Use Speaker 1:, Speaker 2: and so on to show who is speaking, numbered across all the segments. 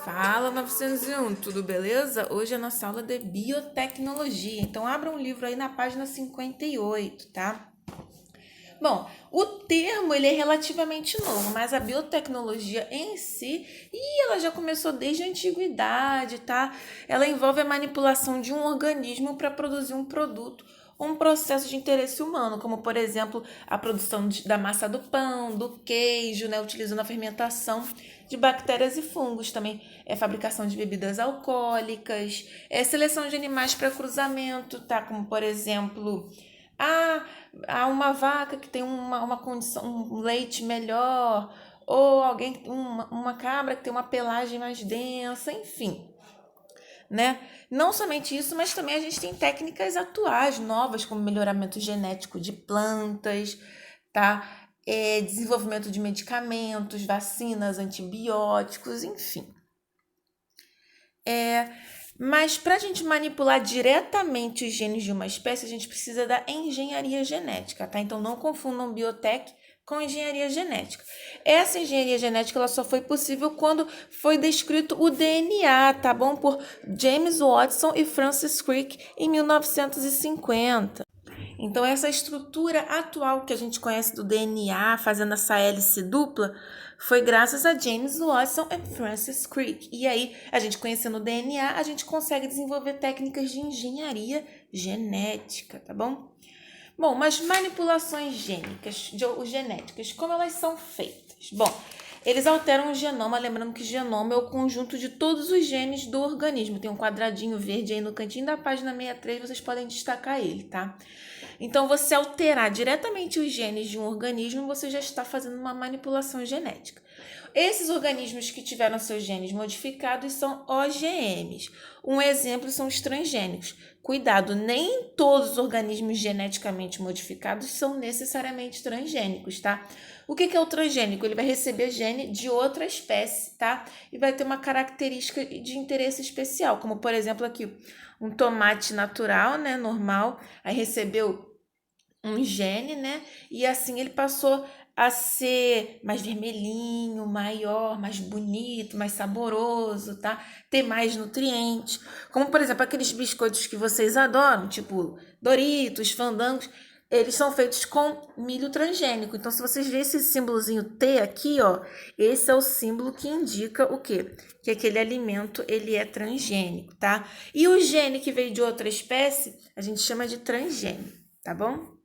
Speaker 1: Fala 901, tudo beleza? Hoje é a nossa aula de biotecnologia, então abra um livro aí na página 58, tá? Bom, o termo ele é relativamente novo, mas a biotecnologia em si, ela já começou desde a antiguidade, tá? Ela envolve a manipulação de um organismo para produzir um produto ou um processo de interesse humano, como por exemplo a produção da massa do pão, do queijo, né, utilizando a fermentação de bactérias e fungos, também é fabricação de bebidas alcoólicas, seleção de animais para cruzamento, tá? Como por exemplo ah, há uma vaca que tem uma condição, um leite melhor, ou alguém, uma cabra que tem uma pelagem mais densa, enfim, né? Não somente isso, mas também a gente tem técnicas atuais, novas, como melhoramento genético de plantas, tá? Desenvolvimento de medicamentos, vacinas, antibióticos, enfim. Mas para a gente manipular diretamente os genes de uma espécie, a gente precisa da engenharia genética, tá? Então não confundam biotech com engenharia genética. Essa engenharia genética ela só foi possível quando foi descrito o DNA, tá bom? Por James Watson e Francis Crick em 1950. Então, essa estrutura atual que a gente conhece do DNA, fazendo essa hélice dupla, foi graças a James Watson e Francis Crick. E aí, a gente conhecendo o DNA, a gente consegue desenvolver técnicas de engenharia genética, tá bom? Bom, mas manipulações genéticas, como elas são feitas? Bom, eles alteram o genoma, lembrando que genoma é o conjunto de todos os genes do organismo. Tem um quadradinho verde aí no cantinho da página 63, vocês podem destacar ele, tá? Então, você alterar diretamente os genes de um organismo, você já está fazendo uma manipulação genética. Esses organismos que tiveram seus genes modificados são OGMs. Um exemplo são os transgênicos. Cuidado, nem todos os organismos geneticamente modificados são necessariamente transgênicos, tá? O que é o transgênico? Ele vai receber gene de outra espécie, tá? E vai ter uma característica de interesse especial, como por exemplo aqui, um tomate natural, né, normal, aí recebeu um gene, né? E assim ele passou a ser mais vermelhinho, maior, mais bonito, mais saboroso, tá? Ter mais nutrientes. Como, por exemplo, aqueles biscoitos que vocês adoram, tipo Doritos, Fandangos, eles são feitos com milho transgênico. Então, se vocês verem esse símbolozinho T aqui, ó, esse é o símbolo que indica o quê? Que aquele alimento, ele é transgênico, tá? E o gene que veio de outra espécie, a gente chama de transgênio, tá bom?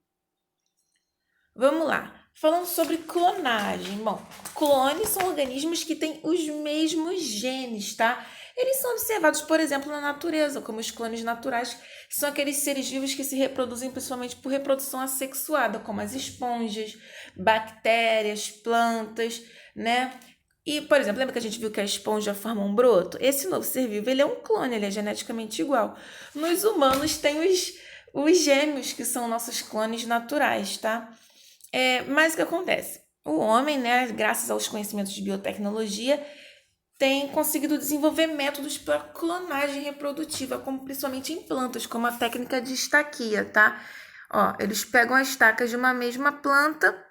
Speaker 1: Vamos lá. Falando sobre clonagem. Bom, clones são organismos que têm os mesmos genes, tá? Eles são observados, por exemplo, na natureza, como os clones naturais, que são aqueles seres vivos que se reproduzem principalmente por reprodução assexuada, como as esponjas, bactérias, plantas, né? E, por exemplo, lembra que a gente viu que a esponja forma um broto? Esse novo ser vivo, ele é um clone, ele é geneticamente igual. Nos humanos tem os gêmeos, que são nossos clones naturais, tá? Mas o que acontece? O homem, né, graças aos conhecimentos de biotecnologia, tem conseguido desenvolver métodos para clonagem reprodutiva, como principalmente em plantas, como a técnica de estaquia, tá? Ó, eles pegam as estacas de uma mesma planta,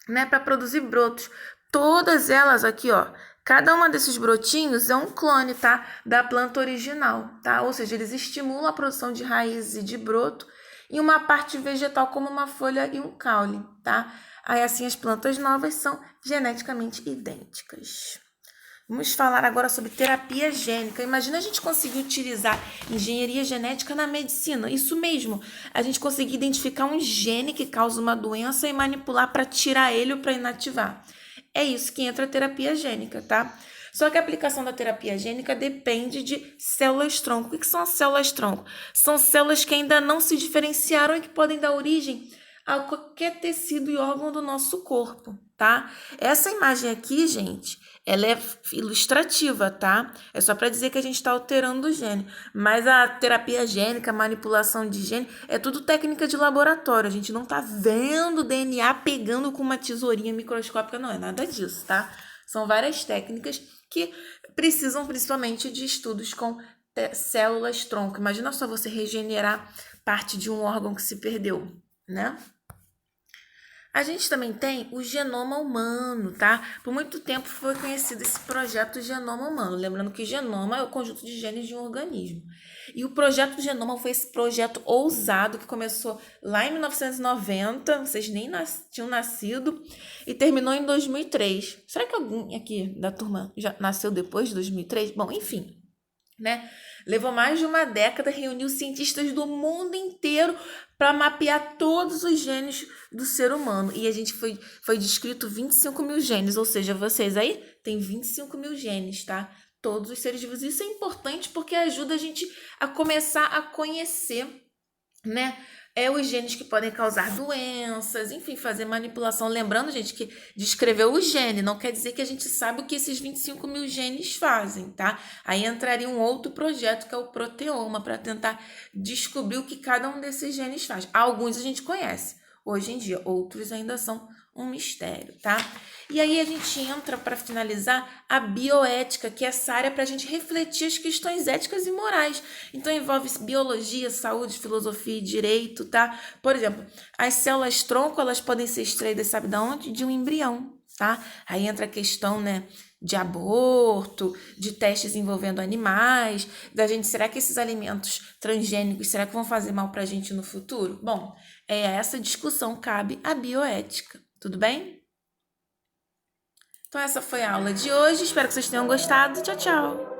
Speaker 1: né, para produzir brotos. Todas elas aqui, ó, cada uma desses brotinhos é um clone, tá, da planta original, tá? Ou seja, eles estimulam a produção de raízes e de broto em uma parte vegetal como uma folha e um caule, tá? Aí assim as plantas novas são geneticamente idênticas. Vamos falar agora sobre terapia gênica. Imagina a gente conseguir utilizar engenharia genética na medicina. Isso mesmo, a gente conseguir identificar um gene que causa uma doença e manipular para tirar ele ou para inativar. É isso que entra a terapia gênica, tá? Só que a aplicação da terapia gênica depende de células-tronco. O que são as células-tronco? São células que ainda não se diferenciaram e que podem dar origem a qualquer tecido e órgão do nosso corpo, tá? Essa imagem aqui, gente, ela é ilustrativa, tá? É só para dizer que a gente está alterando o gene. Mas a terapia gênica, a manipulação de gene, é tudo técnica de laboratório. A gente não tá vendo o DNA pegando com uma tesourinha microscópica, não é nada disso, tá? São várias técnicas que precisam principalmente de estudos com células-tronco. Imagina só você regenerar parte de um órgão que se perdeu, né? A gente também tem o genoma humano, tá? Por muito tempo foi conhecido esse projeto Genoma Humano. Lembrando que genoma é o conjunto de genes de um organismo. E o projeto do genoma foi esse projeto ousado que começou lá em 1990, vocês nem tinham nascido, e terminou em 2003. Será que alguém aqui da turma já nasceu depois de 2003? Bom, enfim, né? Levou mais de uma década, reuniu cientistas do mundo inteiro para mapear todos os genes do ser humano. E a gente foi descrito 25 mil genes, ou seja, vocês aí tem 25 mil genes, tá? Todos os seres vivos. Isso é importante porque ajuda a gente a começar a conhecer, né? Os genes que podem causar doenças, enfim, fazer manipulação. Lembrando, gente, que descrever o gene não quer dizer que a gente sabe o que esses 25 mil genes fazem, tá? Aí entraria um outro projeto que é o proteoma, para tentar descobrir o que cada um desses genes faz. Alguns a gente conhece hoje em dia, outros ainda são um mistério, tá? E aí a gente entra, para finalizar, a bioética, que é essa área para a gente refletir as questões éticas e morais. Então envolve biologia, saúde, filosofia e direito, tá? Por exemplo, as células tronco, elas podem ser extraídas, sabe de onde? De um embrião, tá? Aí entra a questão, né, de aborto, de testes envolvendo animais, da gente, será que esses alimentos transgênicos, será que vão fazer mal para a gente no futuro? Bom, essa discussão cabe à bioética, tudo bem? Então essa foi a aula de hoje, espero que vocês tenham gostado, tchau, tchau!